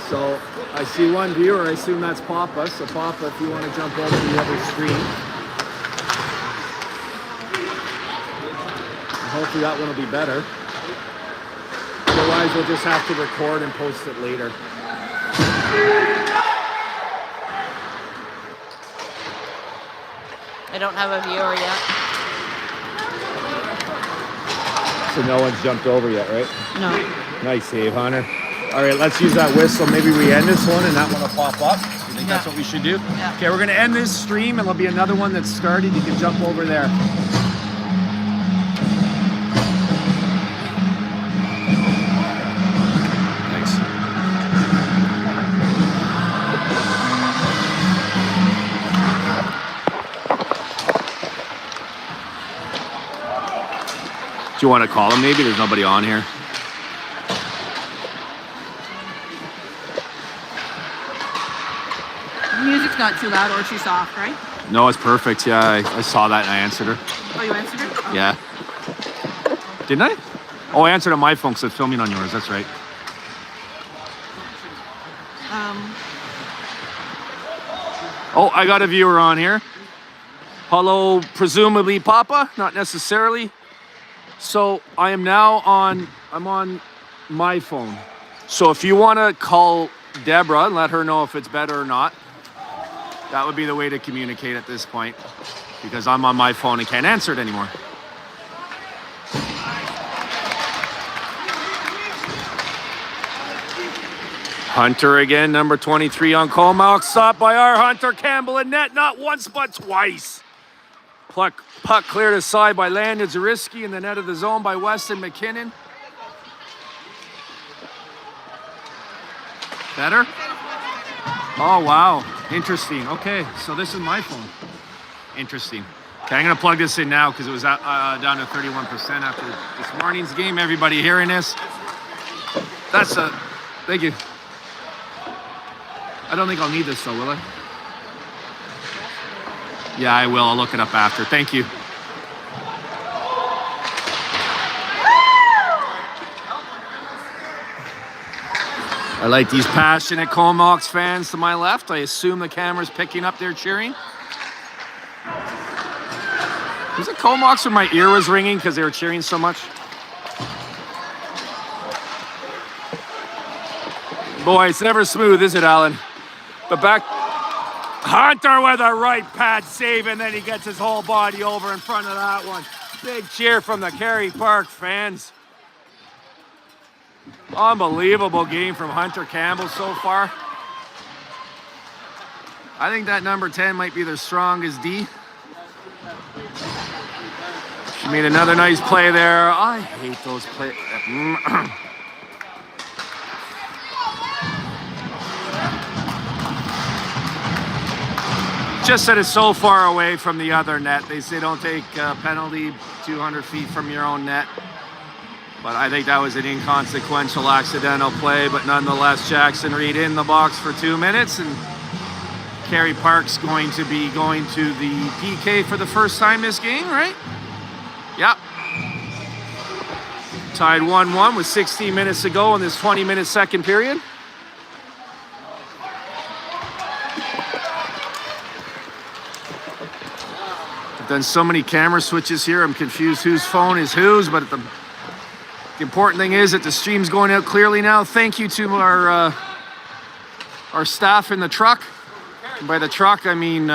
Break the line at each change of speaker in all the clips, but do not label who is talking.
So I see one viewer, I assume that's Papa. So Papa, if you want to jump over to the other screen. Hopefully that one will be better. Otherwise, we'll just have to record and post it later.
I don't have a viewer yet.
So no one's jumped over yet, right?
No.
Nice save, Hunter. All right, let's use that whistle. Maybe we end this one and that one will pop up. You think that's what we should do?
Yeah.
Okay, we're going to end this stream and there'll be another one that's started. You can jump over there. Thanks. Do you want to call him maybe? There's nobody on here.
The music's not too loud or too soft, right?
No, it's perfect. Yeah, I saw that and I answered her.
Oh, you answered it? Oh.
Yeah. Didn't I? Oh, I answered on my phone because it's filming on yours. That's right. Oh, I got a viewer on here. Hello, presumably Papa, not necessarily. So I am now I'm on my phone. So if you want to call Deborah and let her know if it's better or not, that would be the way to communicate at this point, because I'm on my phone and can't answer it anymore. Hunter again, number 23 on Comox. Stopped by our Hunter Campbell in net, not once but twice. Puck cleared aside by Landon Zariski in the net of the zone by Weston McKinnon. Better? Oh, wow. Interesting. Okay, so this is my phone. Interesting. Okay, I'm going to plug this in now because it was down to 31% after this morning's game. Everybody hearing this? Thank you. I don't think I'll need this though, will I? Yeah, I will. I'll look it up after. Thank you. I like these passionate Comox fans to my left. I assume the camera's picking up their cheering. Was it Comox or my ear was ringing because they were cheering so much? Boy, it's never smooth, is it, Alan? But back, Hunter with a right pad save, and then he gets his whole body over in front of that one. Big cheer from the Kerry Park fans. Unbelievable game from Hunter Campbell so far. I think that number 10 might be their strongest D. She made another nice play there. I hate those plays. Just that it's so far away from the other net. They say don't take a penalty 200 feet from your own net. But I think that was an inconsequential accidental play. But nonetheless, Jackson Reed in the box for 2 minutes. And Kerry Park's going to be going to the PK for the first time this game, right? Yep. Tied 1-1 with 16 minutes to go in this 20-minute second period. I've done so many camera switches here, I'm confused whose phone is whose, but the important thing is that the stream's going out clearly now. Thank you to our staff in the truck. And by the truck, I mean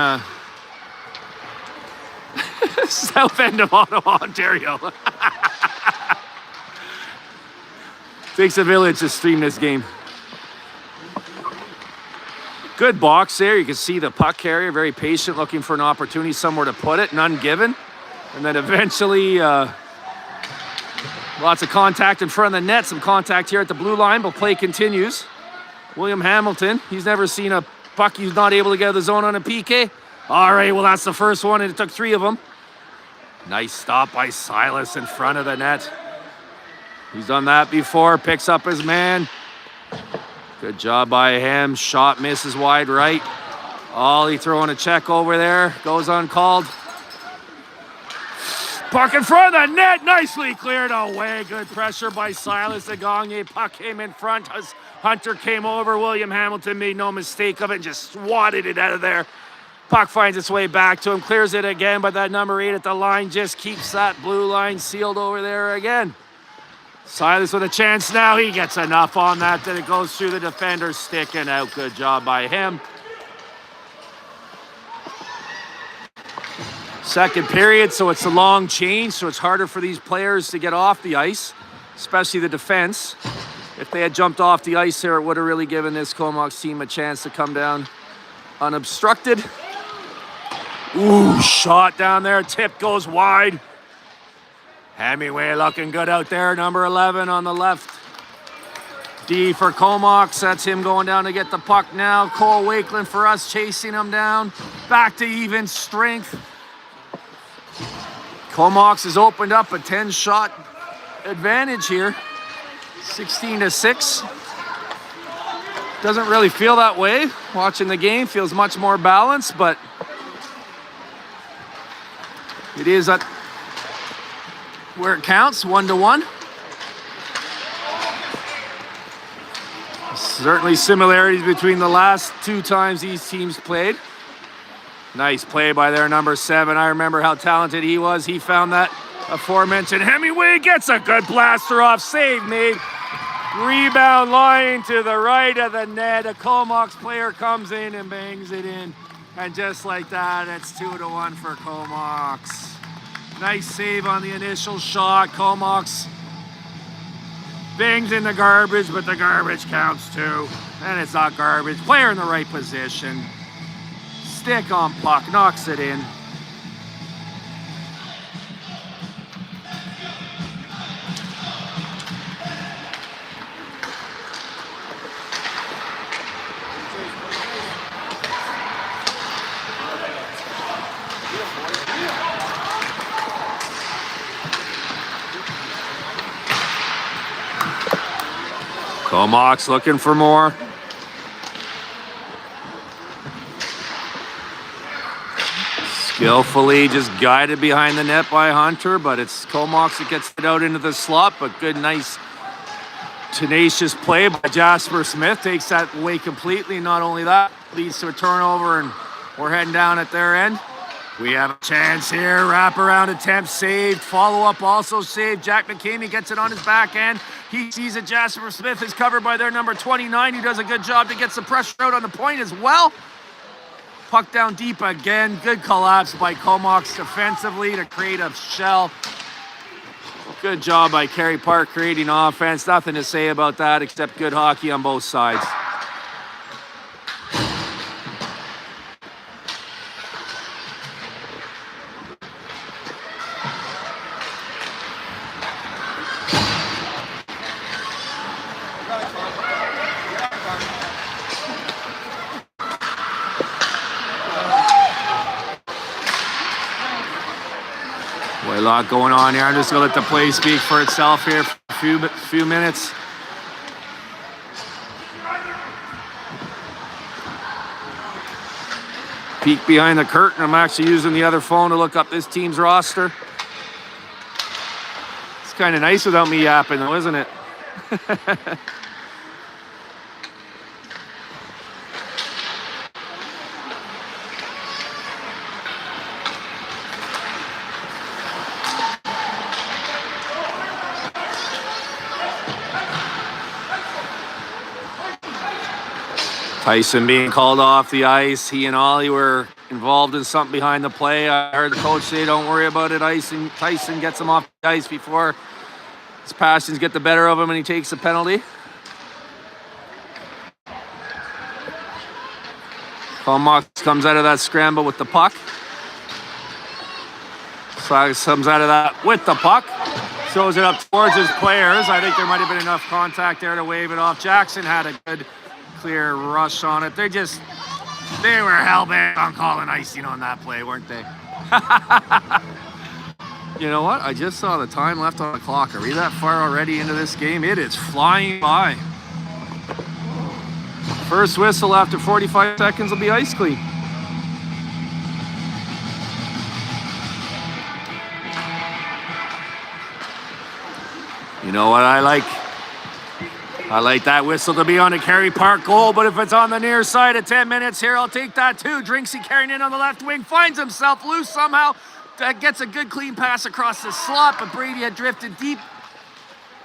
south end of Ottawa, Ontario. Takes a village to stream this game. Good box there. You can see the puck carrier, very patient, looking for an opportunity somewhere to put it. None given. And then eventually, lots of contact in front of the net. Some contact here at the blue line, but play continues. William Hamilton, he's never seen a puck he's not able to get out of the zone on a PK. All right, well, that's the first one, and it took 3 of them. Nice stop by Silas in front of the net. He's done that before, picks up his man. Good job by him. Shot misses wide right. Ollie throwing a check over there. Goes uncalled. Puck in front of the net, nicely cleared away. Good pressure by Silas Gagne. Puck came in front as Hunter came over. William Hamilton made no mistake of it and just swatted it out of there. Puck finds its way back to him, clears it again, but that number 8 at the line just keeps that blue line sealed over there again. Silas with a chance now. He gets enough on that that it goes through the defender's stick and out. Good job by him. Second period, so it's a long change, so it's harder for these players to get off the ice, especially the defense. If they had jumped off the ice there, it would have really given this Comox team a chance to come down unobstructed. Ooh, shot down there. Tip goes wide. Hemingway looking good out there. Number 11 on the left. D for Comox. That's him going down to get the puck now. Cole Wakeland for us, chasing him down. Back to even strength. Comox has opened up a 10-shot advantage here. 16-6. Doesn't really feel that way. Watching the game feels much more balanced, but it is at where it counts, 1-1. Certainly similarities between the last 2 times these teams played. Nice play by their number 7. I remember how talented he was. He found that aforementioned Hemingway, gets a good blaster off. Save made. Rebound line to the right of the net. A Comox player comes in and bangs it in. And just like that, it's 2-1 for Comox. Nice save on the initial shot. Comox bangs in the garbage, but the garbage counts too. And it's not garbage. Player in the right position. Stick on puck, knocks it in. Comox looking for more. Skillfully just guided behind the net by Hunter, but it's Comox that gets it out into the slot, but good, nice, tenacious play by Jasper Smith. Takes that away completely. Not only that, leads to a turnover, and we're heading down at their end. We have a chance here. Wraparound attempt saved. Follow-up also saved. Jack McCamey gets it on his backhand. He sees that Jasper Smith is covered by their number 29. He does a good job to get some pressure out on the point as well. Puck down deep again. Good collapse by Comox defensively to create a shell. Good job by Kerry Park creating offense. Nothing to say about that except good hockey on both sides. A lot going on here. I'm just gonna let the play speak for itself here for a few minutes. Peek behind the curtain. I'm actually using the other phone to look up this team's roster. It's kind of nice without me yapping though, isn't it? Tyson being called off the ice. He and Ollie were involved in something behind the play. I heard the coach say, don't worry about it. Tyson gets him off the ice before his passions get the better of him and he takes a penalty. Comox comes out of that scramble with the puck. Silas comes out of that with the puck. Throws it up towards his players. I think there might have been enough contact there to wave it off. Jackson had a good clear rush on it. They were hell-bent on calling icing on that play, weren't they? You know what? I just saw the time left on the clock. Are we that far already into this game? It is flying by. First whistle after 45 seconds will be ice clean. know what I like? I like that whistle to be on a Kerry Park goal, but if it's on the near side of 10 minutes here, I'll take that too. Drinksy carrying in on the left wing, finds himself loose somehow. That gets a good clean pass across the slot, but Brady had drifted deep.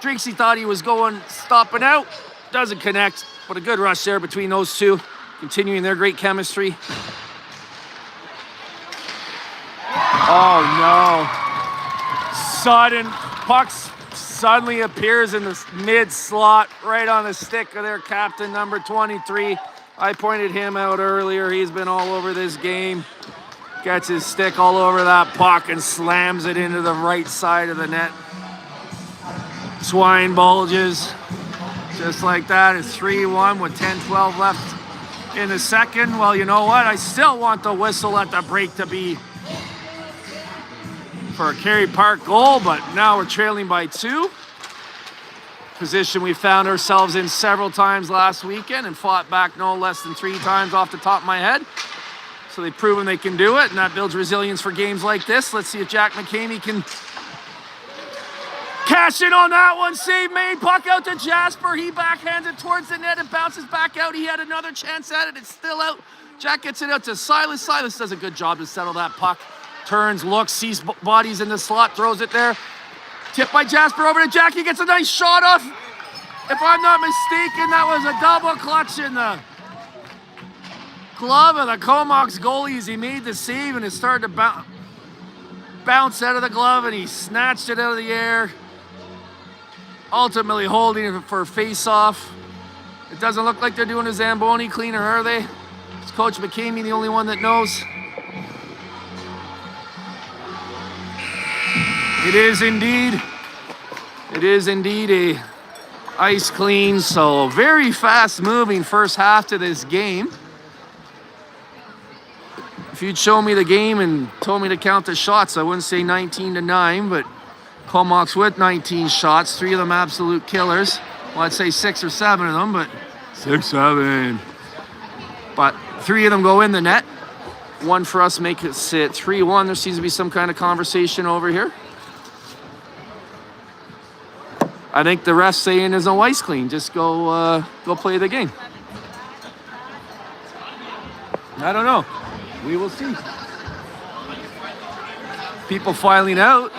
Drinksy thought he was going, stopping out. Doesn't connect, but a good rush there between those two, continuing their great chemistry. Oh no. Sudden, pucks suddenly appears in the mid slot, right on the stick of their captain, number 23. I pointed him out earlier. He's been all over this game. Gets his stick all over that puck and slams it into the right side of the net. Swine bulges. Just like that, it's 3-1 with 10-12 left in the second. Well, you know what? I still want the whistle at the break to be for a Kerry Park goal, but now we're trailing by 2. Position we found ourselves in several times last weekend and fought back no less than 3 times off the top of my head. So they've proven they can do it, and that builds resilience for games like this. Let's see if Jack McCamey can cash in on that one. Save made. Puck out to Jasper. He backhands it towards the net. It bounces back out. He had another chance at it. It's still out. Jack gets it out to Silas. Silas does a good job to settle that puck. Turns, looks, sees bodies in the slot, throws it there. Tipped by Jasper over to Jack. He gets a nice shot off. If I'm not mistaken, that was a double clutch in the glove of the Comox goalies. He made the save and it started to bounce out of the glove and he snatched it out of the air. Ultimately holding it for a face-off. It doesn't look like they're doing a Zamboni cleaner, are they? Is Coach McCamey the only one that knows? It is indeed. It is indeed a ice clean, so very fast-moving first half to this game. If you'd show me the game and told me to count the shots, I wouldn't say 19-9, but Comox with 19 shots, 3 of them absolute killers. Well, I'd say 6 or 7 of them, but 6-7. But 3 of them go in the net. 1 for us make it sit 3-1. There seems to be some kind of conversation over here. I think the ref's saying there's no ice clean. Just go play the game. I don't know. We will see. People filing out.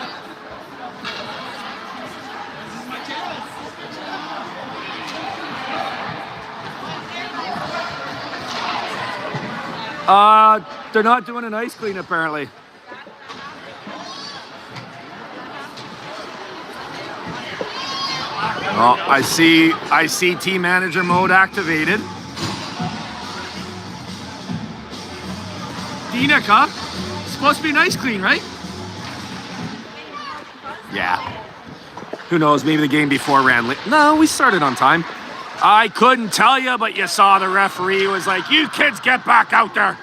They're not doing an ice clean apparently. Oh, I see team manager mode activated. Dinick, huh? Supposed to be an ice clean, right? Yeah. Who knows? Maybe the game before ran late. No, we started on time. I couldn't tell you, but you saw the referee was like, "You kids get back out there.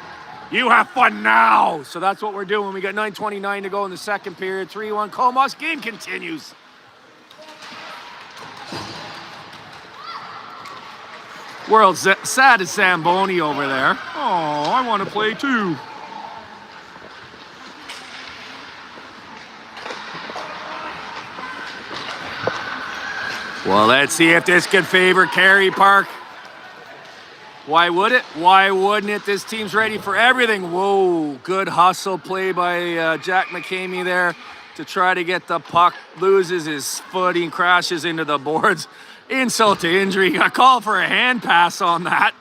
You have fun now." So that's what we're doing. We got 9:29 to go in the second period. 3-1 Comox. Game continues. World's sad as Zamboni over there. Oh, I want to play too. Well, let's see if this can favor Kerry Park. Why would it? Why wouldn't it? This team's ready for everything. Whoa, good hustle play by Jack McCamey there to try to get the puck. Loses his footing, crashes into the boards. Insult to injury. A call for a hand pass on that.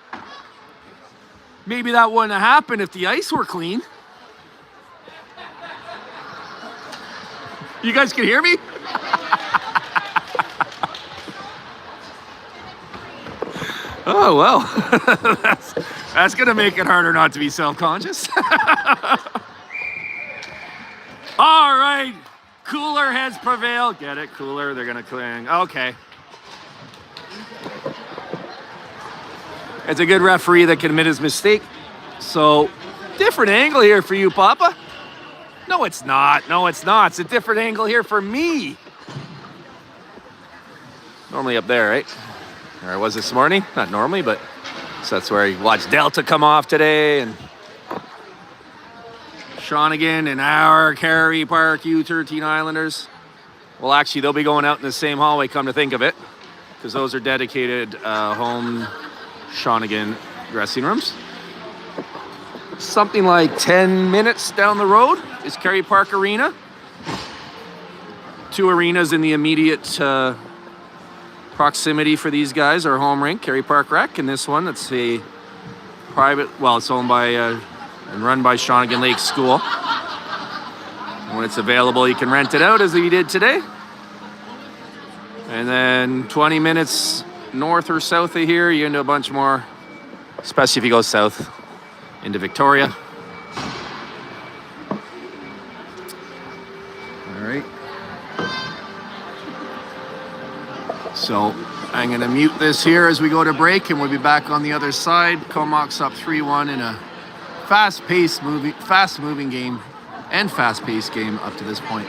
Maybe that wouldn't have happened if the ice were clean. You guys can hear me? Oh, well, that's going to make it harder not to be self-conscious. All right, cooler heads prevail. Get it, cooler, they're going to cling. Okay. It's a good referee that can admit his mistake. So, different angle here for you, Papa. No, it's not. No, it's not. It's a different angle here for me. Normally up there, right? Or I was this morning. Not normally, but so that's where I watched Delta come off today. And Shawnigan and our Kerry Park U13 Islanders. Well, actually, they'll be going out in the same hallway, come to think of it, because those are dedicated home Shawnigan dressing rooms. Something like 10 minutes down the road is Kerry Park Arena. Two arenas in the immediate proximity for these guys are home rink, Kerry Park Rec, and this one, it's a private, well, it's owned by and run by Shawnigan Lake School. When it's available, you can rent it out as we did today. And then 20 minutes north or south of here, you're into a bunch more, especially if you go south into Victoria. All right. So I'm going to mute this here as we go to break, and we'll be back on the other side. Comox up 3-1 in a fast-moving game and fast-paced game up to this point.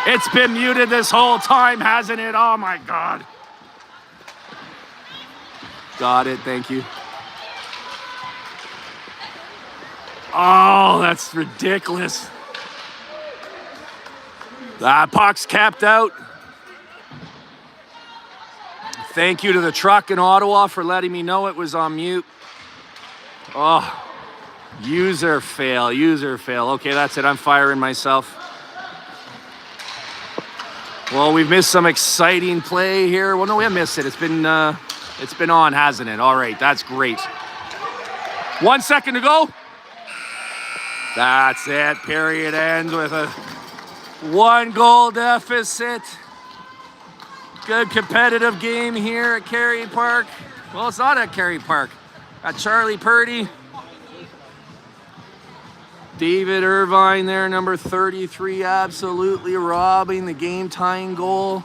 It's been muted this whole time, hasn't it? Oh my God. Got it, thank you. Oh, that's ridiculous. That puck's kept out. Thank you to the truck in Ottawa for letting me know it was on mute. Oh, user fail, user fail. Okay, that's it, I'm firing myself. Well, we've missed some exciting play here. Well, no, we haven't missed it. It's been on, hasn't it? All right, that's great. 1 second to go. That's it. Period ends with a 1-goal deficit. Good competitive game here at Kerry Park. Well, it's not at Kerry Park. At Charlie Purdy. David Irvine there, number 33, absolutely robbing the game-tying goal.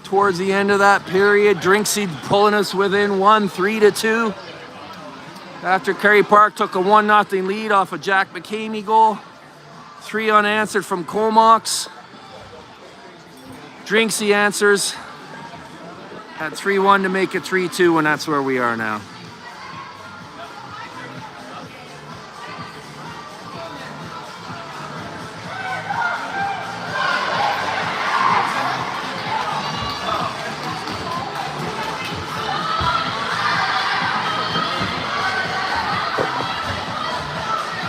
Towards the end of that period, Drinksy pulling us within 1, 3-2. After Kerry Park took a 1-0 lead off a Jack McCamey goal. 3 unanswered from Comox. Drinksy answers at 3-1 to make it 3-2, and that's where we are now.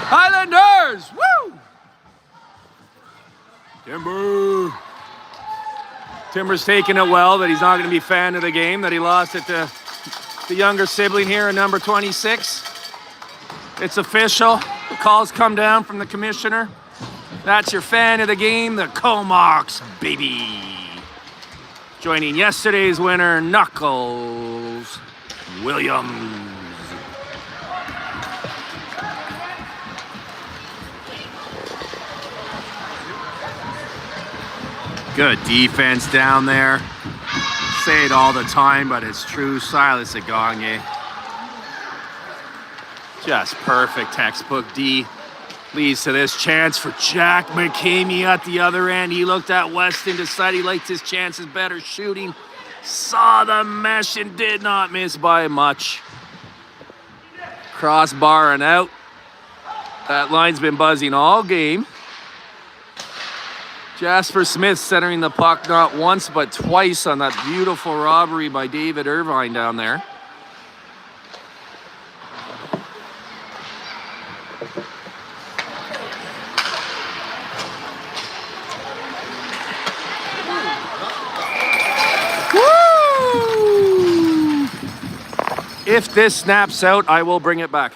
Highlanders! Woo! Timber's taking it well, that he's not going to be a fan of the game, that he lost it to the younger sibling here at number 26. It's official. The calls come down from the commissioner. That's your fan of the game, the Comox, baby. Joining yesterday's winner, Knuckles Williams. Good defense down there. Say it all the time, but it's true. Silas Agonye. Just perfect textbook D. Leads to this chance for Jack McCamey at the other end. He looked at Weston, decided he liked his chances better shooting. Saw the mesh and did not miss by much. Crossbar and out. That line's been buzzing all game. Jasper Smith centering the puck not once but twice on that beautiful robbery by David Irvine down there. Woo! If this snaps out, I will bring it back.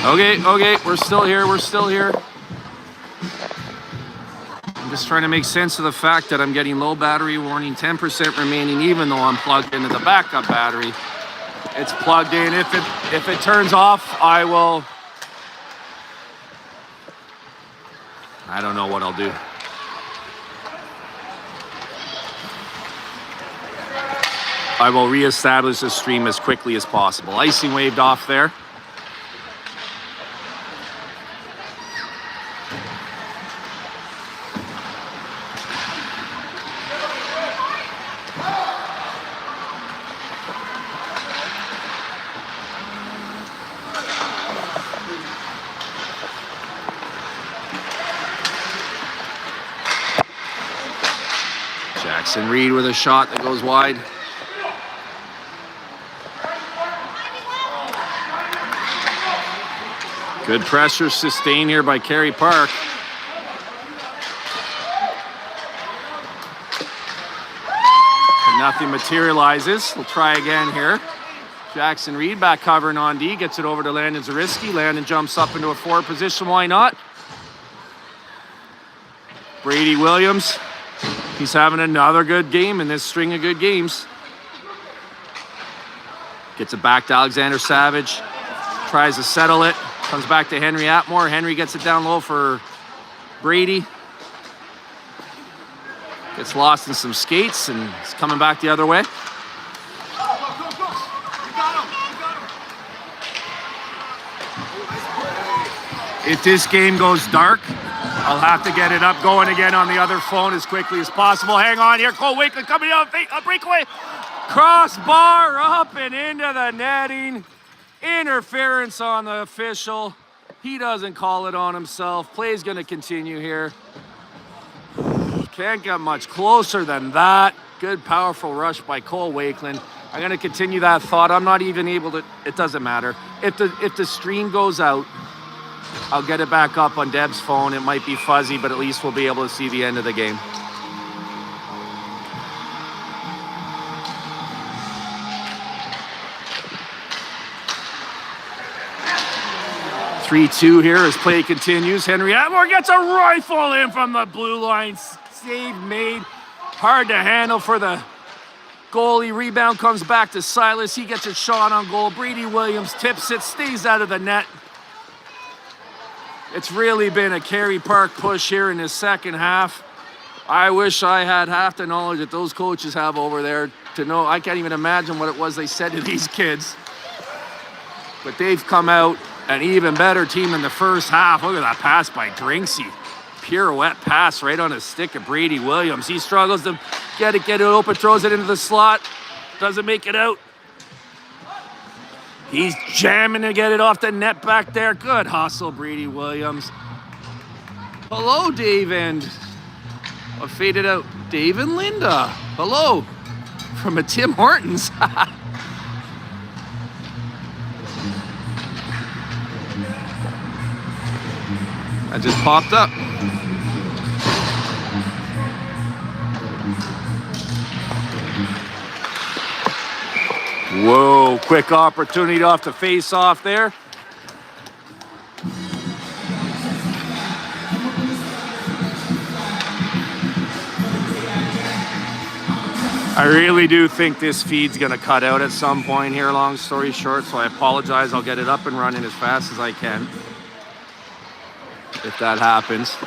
Okay, we're still here. I'm just trying to make sense of the fact that I'm getting low battery warning, 10% remaining, even though I'm plugged into the backup battery. It's plugged in. If it turns off, I don't know what I'll do. I will reestablish the stream as quickly as possible. Icing waved off there. Jackson Reed with a shot that goes wide. Good pressure sustained here by Kerry Park. And nothing materializes. We'll try again here. Jackson Reed back covering on D. Gets it over to Landon Zariski. Landon jumps up into a forward position. Why not? Brady Williams. He's having another good game in this string of good games. Gets it back to Alexander Savage. Tries to settle it. Comes back to Henry Atmore. Henry gets it down low for Brady. Gets lost in some skates and is coming back the other way. If this game goes dark, I'll have to get it up going again on the other phone as quickly as possible. Hang on here. Cole Wakeland coming out. A breakaway. Crossbar up and into the netting. Interference on the official. He doesn't call it on himself. Play's going to continue here. Can't get much closer than that. Good, powerful rush by Cole Wakeland. I'm going to continue that thought. I'm not even able to... It doesn't matter. If the stream goes out, I'll get it back up on Deb's phone. It might be fuzzy, but at least we'll be able to see the end of the game. (3-2) here as play continues. Henry Atmore gets a rifle in from the blue line. Save made. Hard to handle for the goalie. Rebound comes back to Silas. He gets a shot on goal. Brady Williams tips it, stays out of the net. It's really been a Kerry Park push here in the second half. I wish I had half the knowledge that those coaches have over there to know. I can't even imagine what it was they said to these kids. But they've come out an even better team in the first half. Look at that pass by Drinksy. Pirouette pass right on his stick of Brady Williams. He struggles to get it open, throws it into the slot. Doesn't make it out. He's jamming to get it off the net back there. Good hustle, Brady Williams. Hello, Dave and... I faded out. Dave and Linda. Hello. From a Tim Hortons. That just popped up. Whoa, quick opportunity off the face-off there. I really do think this feed's gonna cut out at some point here, long story short, so I apologize. I'll get it up and running as fast as I can if that happens.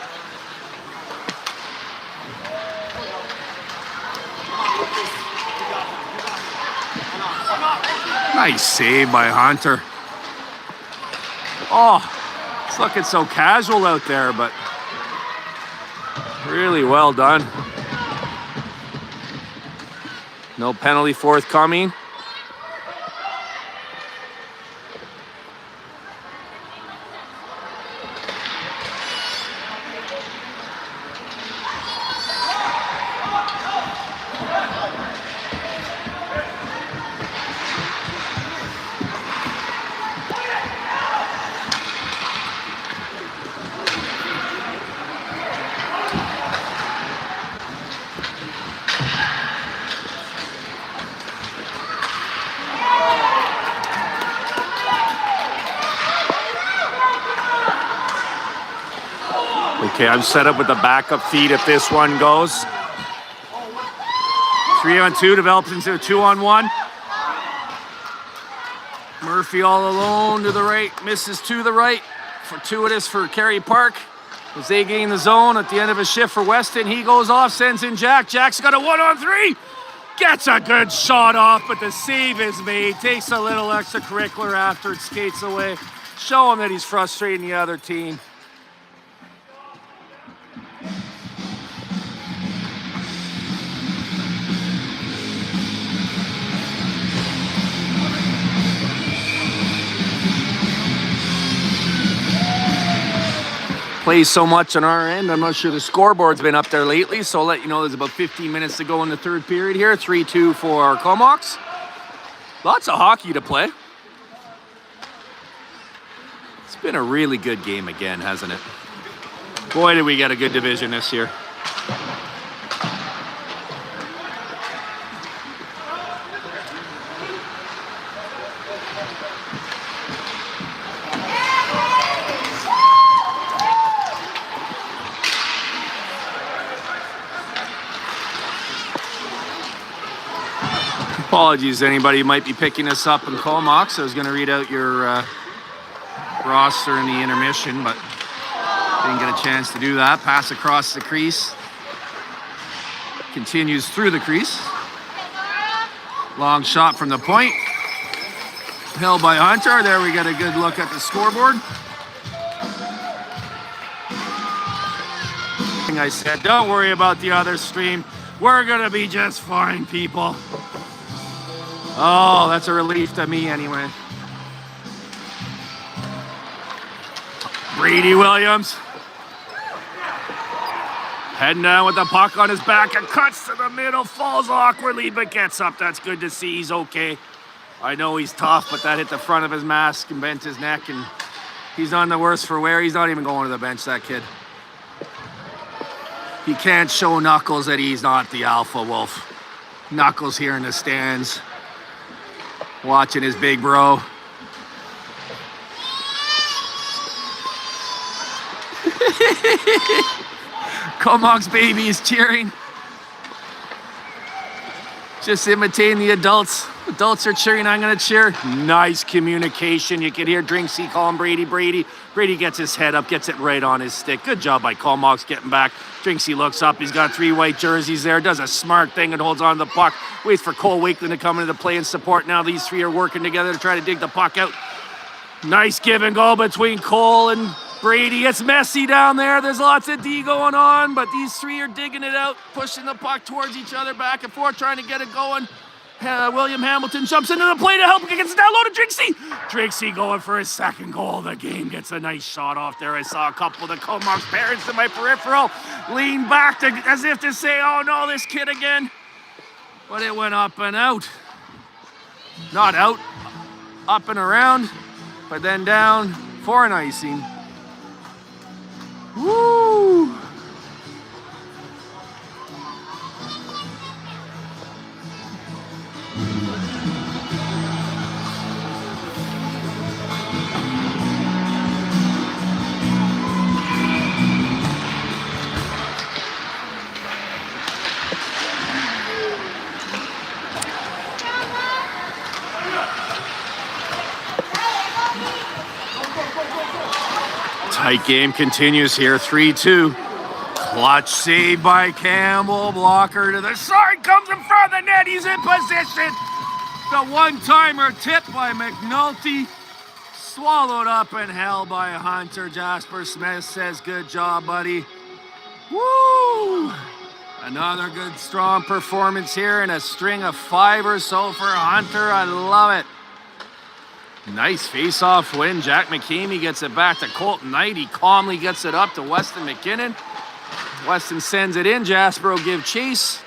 Nice save by Hunter. Oh, it's looking so casual out there, but really well done. No penalty forthcoming. Okay, I'm set up with the backup feed if this one goes. 3-on-2 develops into a 2-on-1. Murphy all alone to the right, misses to the right. Fortuitous for Kerry Park. As they gain the zone at the end of a shift for Weston, he goes off, sends in Jack. Jack's got a 1-on-3. Gets a good shot off, but the save is made. Takes a little extracurricular after it skates away. Show him that he's frustrating the other team. Plays so much on our end. I'm not sure the scoreboard's been up there lately, so I'll let you know there's about 15 minutes to go in the third period here. 3-2 for Comox. Lots of hockey to play. It's been a really good game again, hasn't it? Boy, did we get a good division this year. Apologies to anybody who might be picking us up in Comox. I was going to read out your roster in the intermission, but didn't get a chance to do that. Pass across the crease. Continues through the crease. Long shot from the point. Held by Hunter. There we get a good look at the scoreboard. I said, don't worry about the other stream. We're gonna be just fine, people. Oh, that's a relief to me anyway. Brady Williams. Heading down with the puck on his back and cuts to the middle, falls awkwardly, but gets up. That's good to see. He's okay. I know he's tough, but that hit the front of his mask and bent his neck, and he's none the worse for wear. He's not even going to the bench, that kid. He can't show Knuckles that he's not the alpha wolf. Knuckles here in the stands, watching his big bro. Comox baby is cheering. Just imitating the adults. Adults are cheering, I'm gonna cheer. Nice communication. You can hear Drinksy calling Brady. Brady gets his head up, gets it right on his stick. Good job by Comox getting back. Drinksy looks up, he's got 3 white jerseys there, does a smart thing and holds on to the puck. Waits for Cole Wakeland to come into play and support. Now these 3 are working together to try to dig the puck out. Nice give and go between Cole and Brady. It's messy down there. There's lots of D going on, but these 3 are digging it out, pushing the puck towards each other, back and forth, trying to get it going. William Hamilton jumps into the play to help. Gets it down low to Drinksy. Drinksy going for his 2nd goal of the game. Gets a nice shot off there. I saw a couple of the Comox parents in my peripheral lean back as if to say, oh no, this kid again. But it went up and out. Not out, up and around, but then down for an icing. Woo! Tight game continues here, 3-2. Clutch save by Campbell. Blocker to the side, comes in front of the net. He's in position. The one-timer tipped by McNulty. Swallowed up and held by Hunter. Jasper Smith says, good job, buddy. Woo! Another good, strong performance here and a string of 5 or so for Hunter. I love it. Nice face-off win. Jack McCamey gets it back to Colton Knight. He calmly gets it up to Weston McKinnon. Weston sends it in. Jasper will give chase.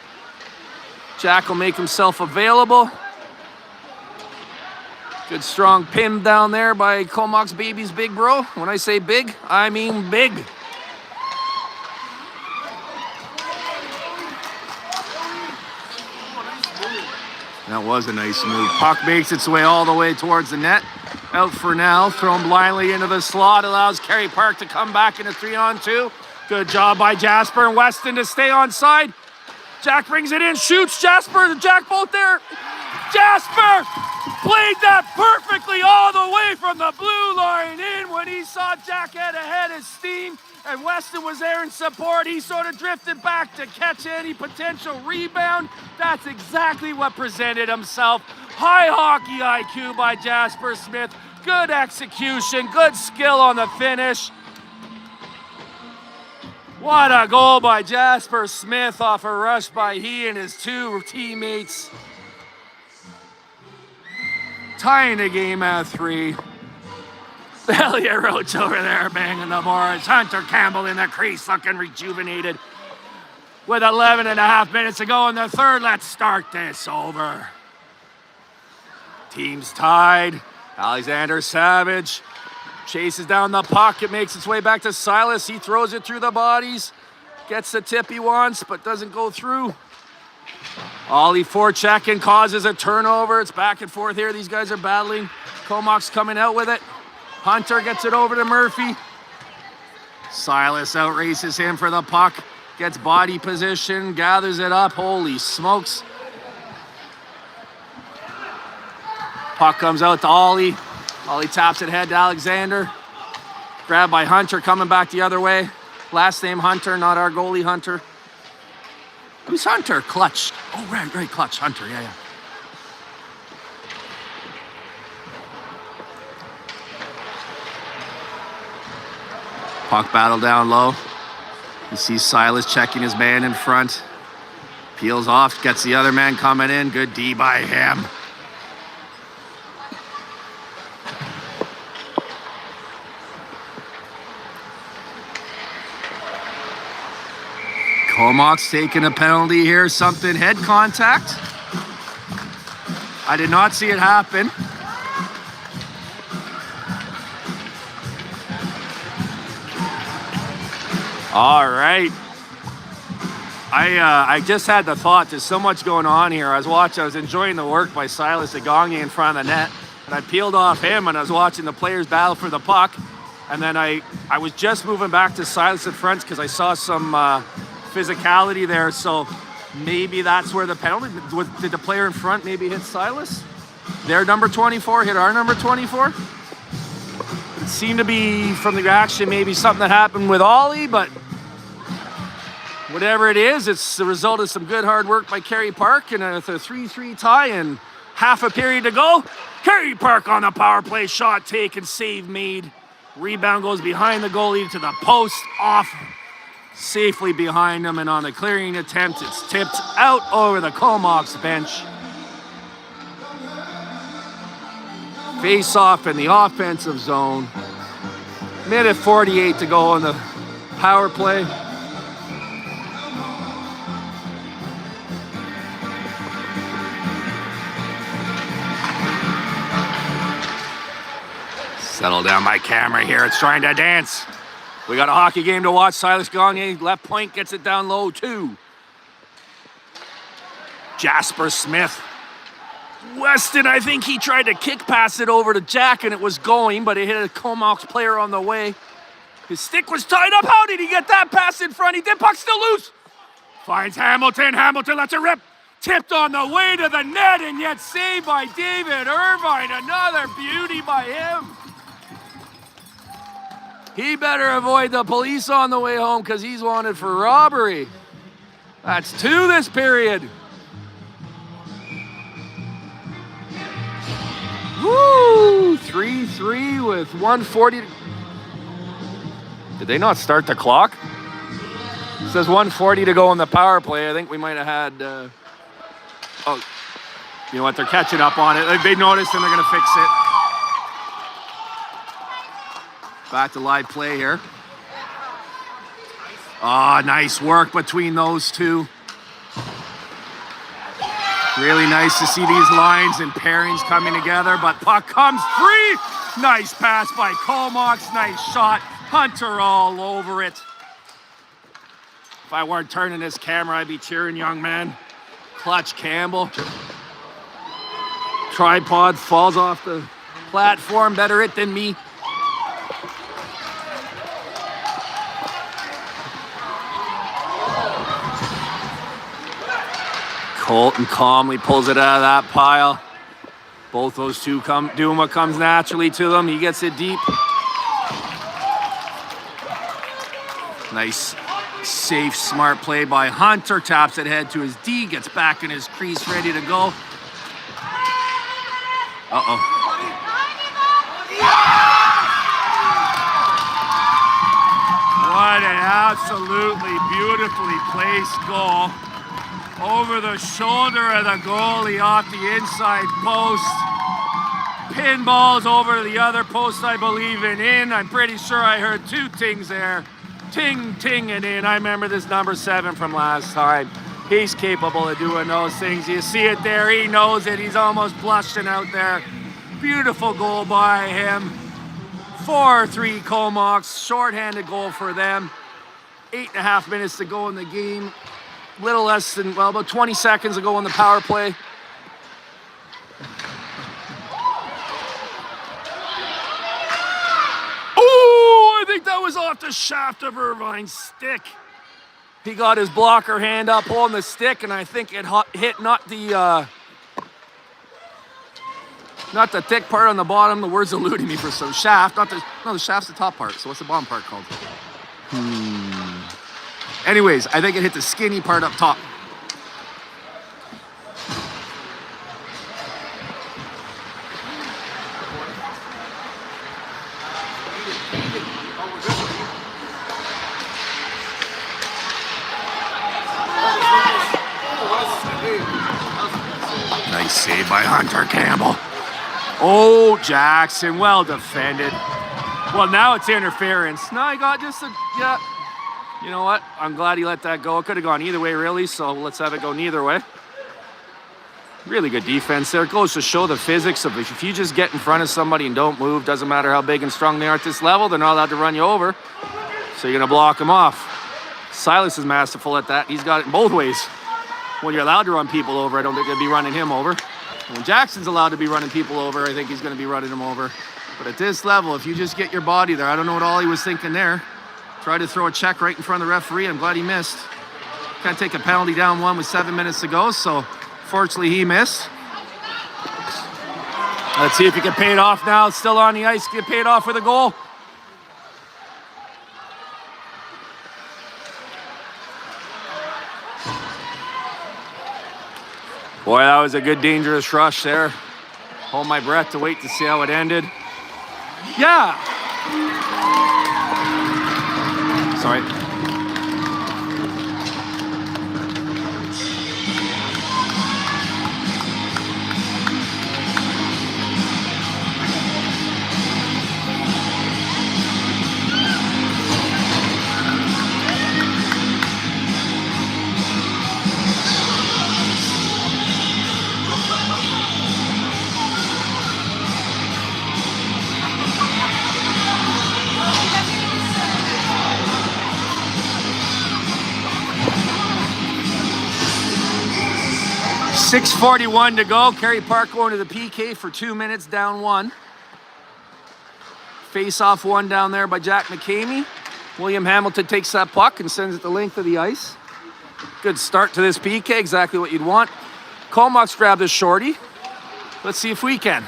Jack will make himself available. Good strong pin down there by Comox baby's big bro. When I say big, I mean big. That was a nice move. Puck makes its way all the way towards the net. Out for now, thrown blindly into the slot, allows Kerry Park to come back in a 3-on-2. Good job by Jasper and Weston to stay on side. Jack brings it in, shoots. Jasper and Jack both there. Jasper played that perfectly all the way from the blue line in. When he saw Jack had ahead of steam and Weston was there in support, he sort of drifted back to catch any potential rebound. That's exactly what presented himself. High hockey IQ by Jasper Smith. Good execution, good skill on the finish. What a goal by Jasper Smith off a rush by he and his 2 teammates. Tying the game at 3. Elliot Roach over there banging the boards. Hunter Campbell in the crease looking rejuvenated. With 11 and a half minutes to go in the 3rd, let's start this over. Team's tied. Alexander Savage chases down the puck. It makes its way back to Silas. He throws it through the bodies. Gets the tip he wants, but doesn't go through. Ollie forechecking causes a turnover. It's back and forth here. These guys are battling. Comox coming out with it. Hunter gets it over to Murphy. Silas outraces him for the puck. Gets body position, gathers it up. Holy smokes. Puck comes out to Ollie. Ollie taps it head to Alexander. Grabbed by Hunter, coming back the other way. Last name Hunter, not our goalie Hunter. Who's Hunter? Clutch. Oh, right, Clutch. Hunter, yeah. Puck battle down low. You see Silas checking his man in front. Peels off, gets the other man coming in. Good D by him. Comox taking a penalty here. Something head contact. I did not see it happen. All right. I just had the thought, there's so much going on here. I was enjoying the work by Silas Agongi in front of the net, and I peeled off him and I was watching the players battle for the puck. And then I was just moving back to Silas in front because I saw some physicality there. So maybe that's where the penalty, did the player in front maybe hit Silas? Their number 24 hit our number 24? It seemed to be, from the reaction, maybe something that happened with Ollie, but whatever it is, it's the result of some good hard work by Kerry Park, and with a 3-3 tie and half a period to go, Kerry Park on the power play, shot taken, save made. Rebound goes behind the goalie to the post, off safely behind him, and on the clearing attempt, it's tipped out over the Comox bench. Face off in the offensive zone. Minute 48 to go on the power play. Settle down my camera here. It's trying to dance. We got a hockey game to watch. Silas Gagne, left point, gets it down low too. Jasper Smith. Weston, I think he tried to kick pass it over to Jack and it was going, but it hit a Comox player on the way. His stick was tied up. How did he get that pass in front? He did. Puck still loose. Finds Hamilton. Hamilton lets it rip. Tipped on the way to the net and yet saved by David Irvine. Another beauty by him. He better avoid the police on the way home because he's wanted for robbery. That's 2 this period. Woo! 3-3 with 1:40. Did they not start the clock? It says 1:40 to go on the power play. I think we might have had... oh, you know what? They're catching up on it. They noticed and they're going to fix it. Back to live play here. Ah, nice work between those two. Really nice to see these lines and pairings coming together, but puck comes free. Nice pass by Comox, nice shot. Hunter all over it. If I weren't turning this camera, I'd be cheering, young man. Clutch Campbell. Tripod falls off the platform, better it than me. Colton calmly pulls it out of that pile. Both those two doing what comes naturally to them. He gets it deep. Nice, safe, smart play by Hunter. Taps it head to his D. Gets back in his crease, ready to go. Uh-oh. What an absolutely beautifully placed goal. Over the shoulder of the goalie off the inside post. Pinballs over to the other post, I believe, and in. I'm pretty sure I heard 2 tings there. Ting, ting, and in. I remember this number 7 from last time. He's capable of doing those things. You see it there. He knows it. He's almost blushing out there. Beautiful goal by him. 4-3 Comox. Shorthanded goal for them. 8.5 minutes to go in the game. Little less than, well, about 20 seconds ago on the power play. Oh, I think that was off the shaft of Irvine's stick. He got his blocker hand up on the stick, and I think it hit not the thick part on the bottom. The word's eluding me for some shaft. The shaft's the top part. So what's the bottom part called? Anyways, I think it hit the skinny part up top. save by Hunter Campbell. Oh, Jackson, well defended. Well, now it's interference. No, he got just a, yeah. You know what? I'm glad he let that go. It could have gone either way, really, so let's have it go neither way. Really good defense there. It goes to show the physics of if you just get in front of somebody and don't move, doesn't matter how big and strong they are at this level, they're not allowed to run you over. So you're going to block them off. Silas is masterful at that. He's got it in both ways. When you're allowed to run people over, I don't think they'll be running him over. When Jackson's allowed to be running people over, I think he's going to be running them over. But at this level, if you just get your body there, I don't know what Ollie was thinking there. Tried to throw a check right in front of the referee. I'm glad he missed. Can't take a penalty down one with 7 minutes to go, so fortunately he missed. Let's see if he can pay it off now. It's still on the ice. Get paid off with a goal. Boy, that was a good dangerous rush there. Hold my breath to wait to see how it ended. Yeah. Sorry. .6:41 to go. Kerry Park going to the PK for 2 minutes, down one. Face-off one down there by Jack McCamey. William Hamilton takes that puck and sends it the length of the ice. Good start to this PK, exactly what you'd want. Comox grabbed a shorty. Let's see if we can.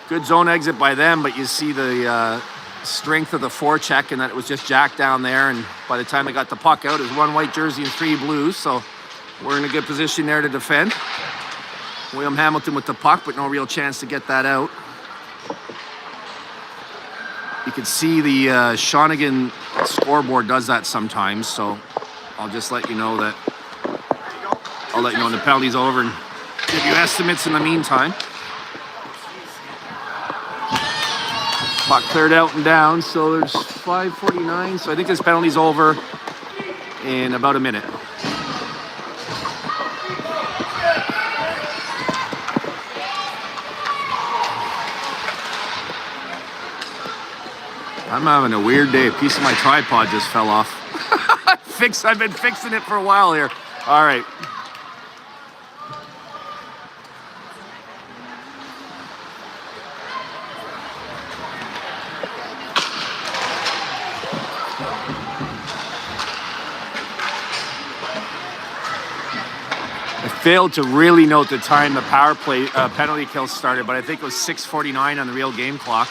Good zone exit by them, but you see the strength of the forecheck and that it was just Jack down there, and by the time they got the puck out, it was one white jersey and 3 blues, so we're in a good position there to defend. William Hamilton with the puck, but no real chance to get that out. You can see the Shawnigan scoreboard does that sometimes, so I'll just let you know that. I'll let you know when the penalty's over and give you estimates in the meantime. Puck cleared out and down, so there's 5:49, so I think this penalty's over in about a minute. I'm having a weird day. A piece of my tripod just fell off. I've been fixing it for a while here. All right. I failed to really note the time the power play penalty kill started, but I think it was 6:49 on the real game clock.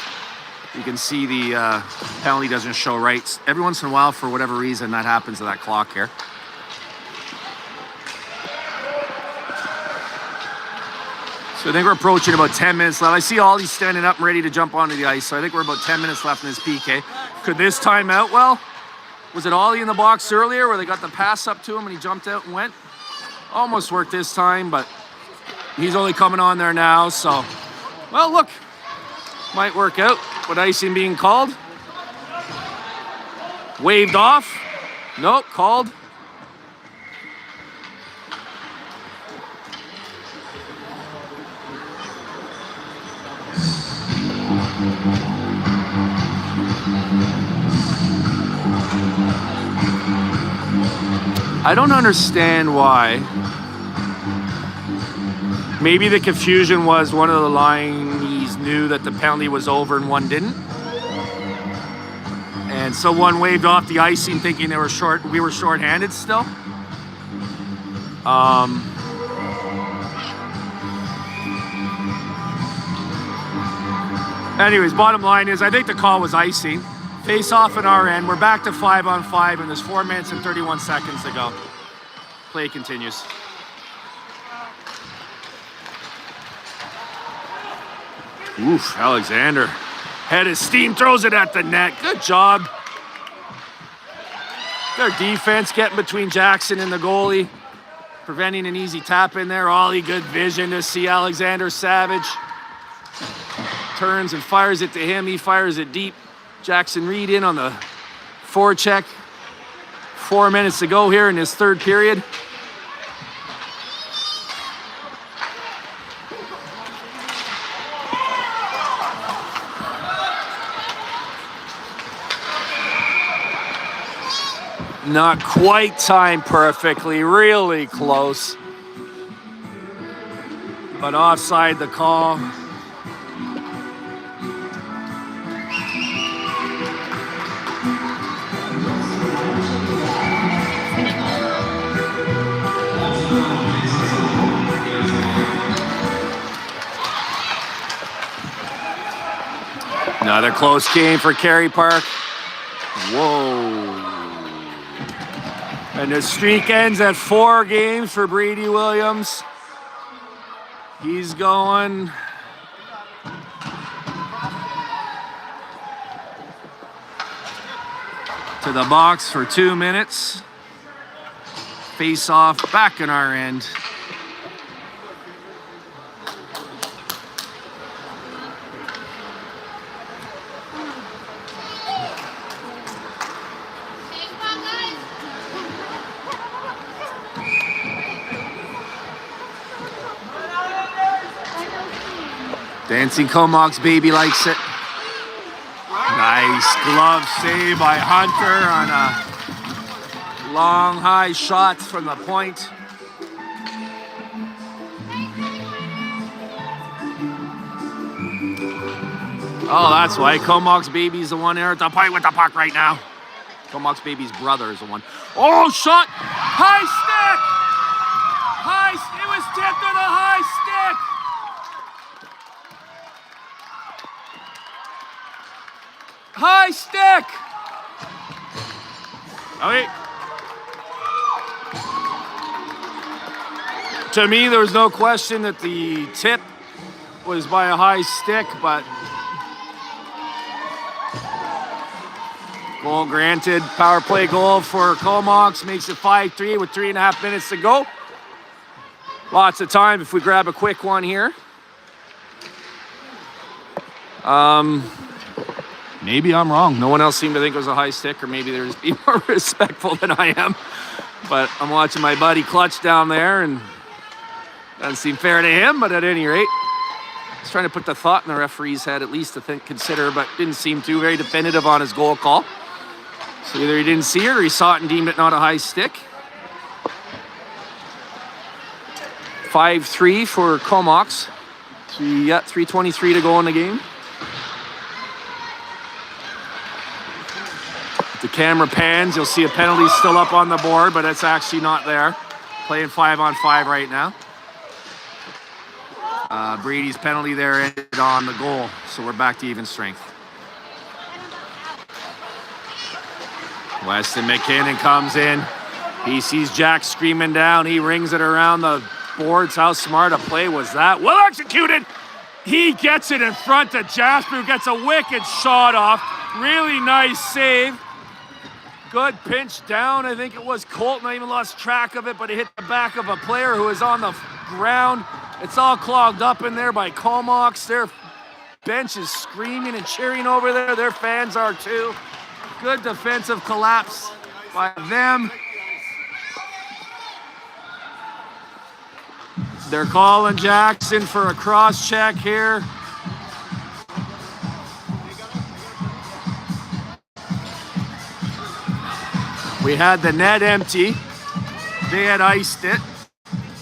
You can see the penalty doesn't show right. Every once in a while, for whatever reason, that happens to that clock here. So I think we're approaching about 10 minutes left. I see Ollie standing up and ready to jump onto the ice. So I think we're about 10 minutes left in this PK. Could this time out well? Was it Ollie in the box earlier where they got the pass up to him and he jumped out and went? Almost worked this time, but he's only coming on there now. So, well, look. Might work out with icing being called. Waved off. Nope, called. I don't understand why. Maybe the confusion was one of the lineys knew that the penalty was over and one didn't. And so one waved off the icing thinking we were short-handed still. Anyways, bottom line is I think the call was icing. Face off on our end. We're back to 5-on-5 and there's 4 minutes and 31 seconds to go. Play continues. Oof, Alexander. Head of steam, throws it at the net. Good job. Their defense getting between Jackson and the goalie. preventing an easy tap in there. Ollie, good vision to see Alexander Savage. Turns and fires it to him. He fires it deep. Jackson Reed in on the forecheck. 4 minutes to go here in this third period. Not quite timed perfectly, really close. But offside the call. Another close game for Kerry Park. Whoa. And the streak ends at 4 games for Brady Williams. He's going to the box for 2 minutes. Face off back in our end. Dancing Comox baby likes it. Nice glove save by Hunter on a long high shot from the point. Oh, that's why Comox baby's the one there at the point with the puck right now. Comox baby's brother is the one. Oh, shot! High stick! It was tipped on a high stick! High stick! Okay. To me, there was no question that the tip was by a high stick, but goal granted. Power play goal for Comox makes it 5-3 with 3.5 minutes to go. Lots of time if we grab a quick one here. Maybe I'm wrong. No one else seemed to think it was a high stick, or maybe they're just being more respectful than I am. But I'm watching my buddy clutch down there, and doesn't seem fair to him, but at any rate, he's trying to put the thought in the referee's head at least to consider, but didn't seem too very definitive on his goal call. So either he didn't see it or he saw it and deemed it not a high stick. 5-3 for Comox. So you got 3:23 to go in the game. The camera pans, you'll see a penalty still up on the board, but it's actually not there. Playing 5-on-5 right now. Brady's penalty there ended on the goal, so we're back to even strength. Weston McKinnon comes in. He sees Jack screaming down. He rings it around the boards. How smart a play was that? Well executed. He gets it in front of Jasper, who gets a wicked shot off. Really nice save. Good pinch down. I think it was Colton. I even lost track of it, but it hit the back of a player who was on the ground. It's all clogged up in there by Comox. Their bench is screaming and cheering over there. Their fans are too. Good defensive collapse by them. They're calling Jackson for a cross check here. We had the net empty. They had iced it.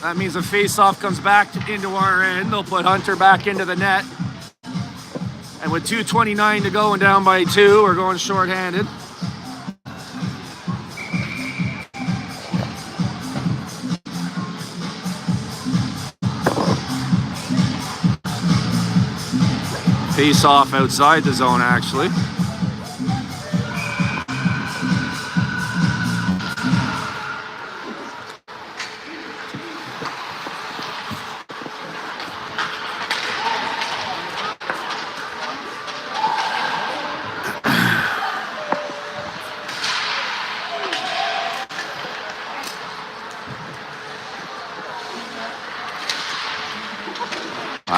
That means the face-off comes back into our end. They'll put Hunter back into the net. And with 2:29 to go and down by 2, we're going shorthanded. Face-off outside the zone, actually.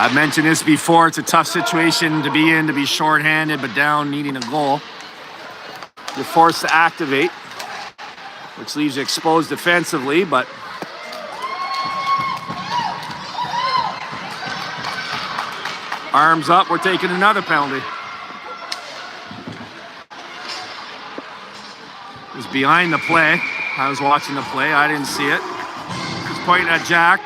I've mentioned this before. It's a tough situation to be in, to be shorthanded but down, needing a goal. You're forced to activate, which leaves you exposed defensively, but arms up, we're taking another penalty. It was behind the play. I was watching the play. I didn't see it. He's pointing at Jack.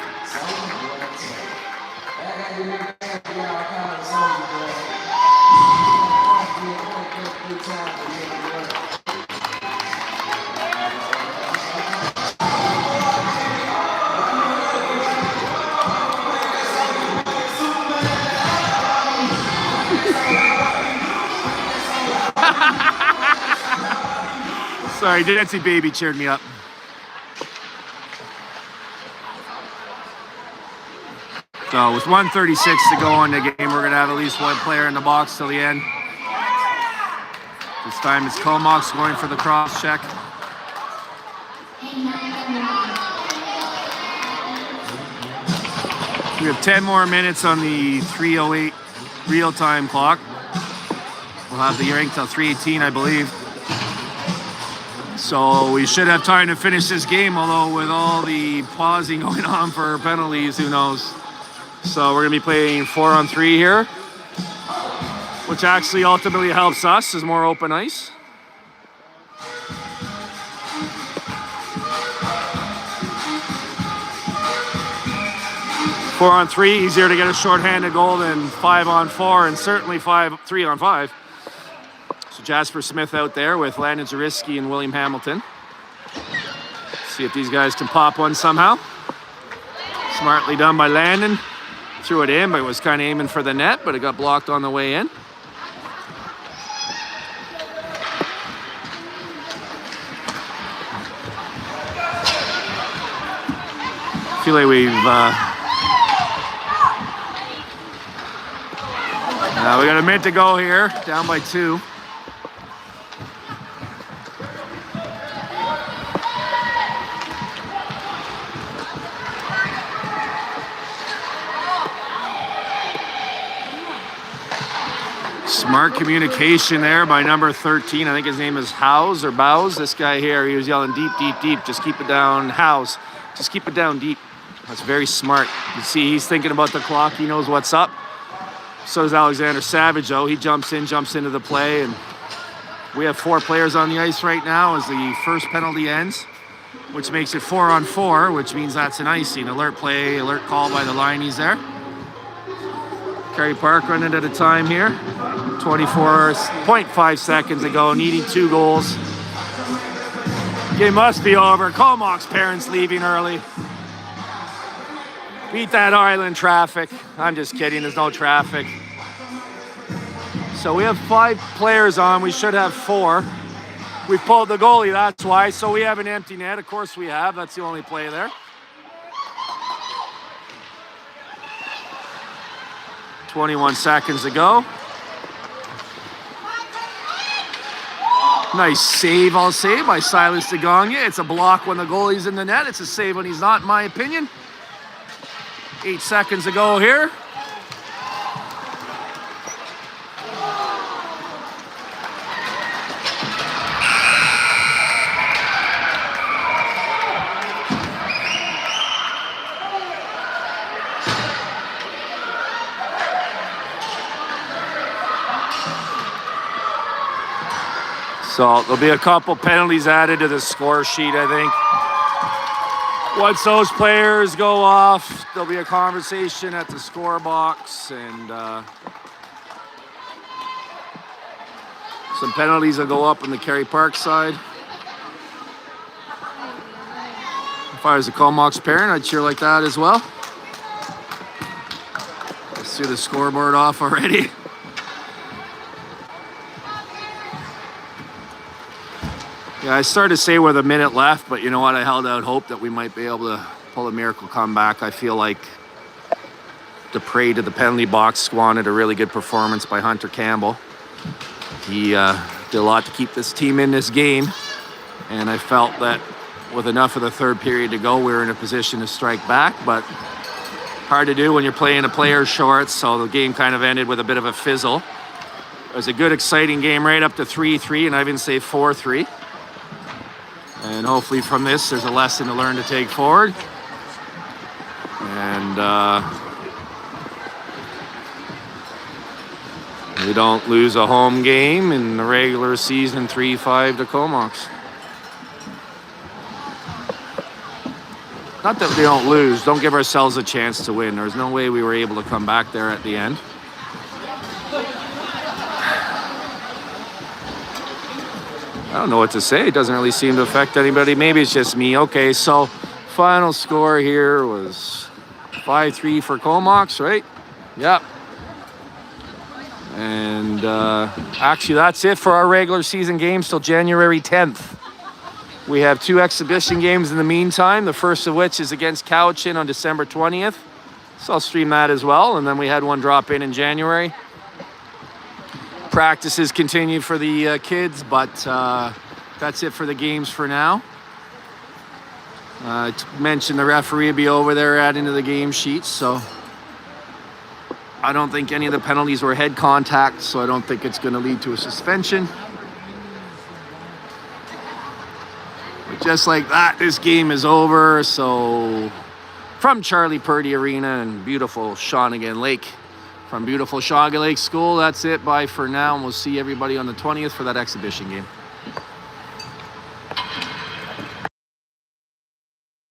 Sorry, Nancy Baby cheered me up. So with 1:36 to go in the game, we're gonna have at least one player in the box till the end. This time it's Comox going for the cross check. We have 10 more minutes on the 3:08 real-time clock. We'll have the rank till 3:18, I believe. So we should have time to finish this game, although with all the pausing going on for penalties, who knows. So we're gonna be playing 4-on-3 here, which actually ultimately helps us as more open ice. Four on three, easier to get a shorthanded goal than 5-on-4, and certainly 3-on-5. So Jasper Smith out there with Landon Zariski and William Hamilton. See if these guys can pop one somehow. Smartly done by Landon. Threw it in, but it was kind of aiming for the net, but it got blocked on the way in. I feel like we got a minute to go here, down by 2. Smart communication there by number 13. I think his name is Howes or Bows. This guy here, he was yelling deep, deep, deep. Just keep it down, Howes. Just keep it down deep. That's very smart. You see, he's thinking about the clock. He knows what's up. So does Alexander Savage, though. He jumps into the play. And we have 4 players on the ice right now as the first penalty ends, which makes it 4-on-4, which means that's an icing. Alert play, alert call by the lineys there. Kerry Park running at a time here. 24.5 seconds ago, needing 2 goals. Game must be over. Comox parents leaving early. Beat that island traffic. I'm just kidding, there's no traffic. So we have 5 players on, we should have 4. We've pulled the goalie, that's why. So we have an empty net, of course we have. That's the only play there. 21 seconds ago. Nice save, I'll say, by Silas DeGonga. It's a block when the goalie's in the net. It's a save when he's not, in my opinion. 8 seconds ago here. So there'll be a couple penalties added to the score sheet, I think. Once those players go off, there'll be a conversation at the score box, and some penalties will go up on the Kerry Park side. If I was a Comox parent, I'd cheer like that as well. I see the scoreboard off already. Yeah, I started to say with a minute left, but you know what? I held out hope that we might be able to pull a miracle comeback. I feel like Dupre to the penalty box squandered a really good performance by Hunter Campbell. He did a lot to keep this team in this game, and I felt that with enough of the third period to go, we were in a position to strike back, but hard to do when you're playing a player short, so the game kind of ended with a bit of a fizzle. It was a good, exciting game right up to 3-3, and I even say 4-3. And hopefully from this, there's a lesson to learn to take forward. And we don't lose a home game in the regular season 3-5 to Comox. Not that they don't lose. Don't give ourselves a chance to win. There's no way we were able to come back there at the end. I don't know what to say. It doesn't really seem to affect anybody. Maybe it's just me. Okay, so final score here was 5-3 for Comox, right? Yep. And actually, that's it for our regular season games till January 10th. We have 2 exhibition games in the meantime, the first of which is against Cowichan on December 20th. So I'll stream that as well. And then we had one drop in January. Practices continue for the kids, but that's it for the games for now. I mentioned the referee will be over there adding to the game sheets, so I don't think any of the penalties were head contact, so I don't think it's going to lead to a suspension. But just like that, this game is over. So from Charlie Purdy Arena and beautiful Shawnigan Lake, from beautiful Shawnigan Lake School, that's it. Bye for now, and we'll see everybody on the 20th for that exhibition game.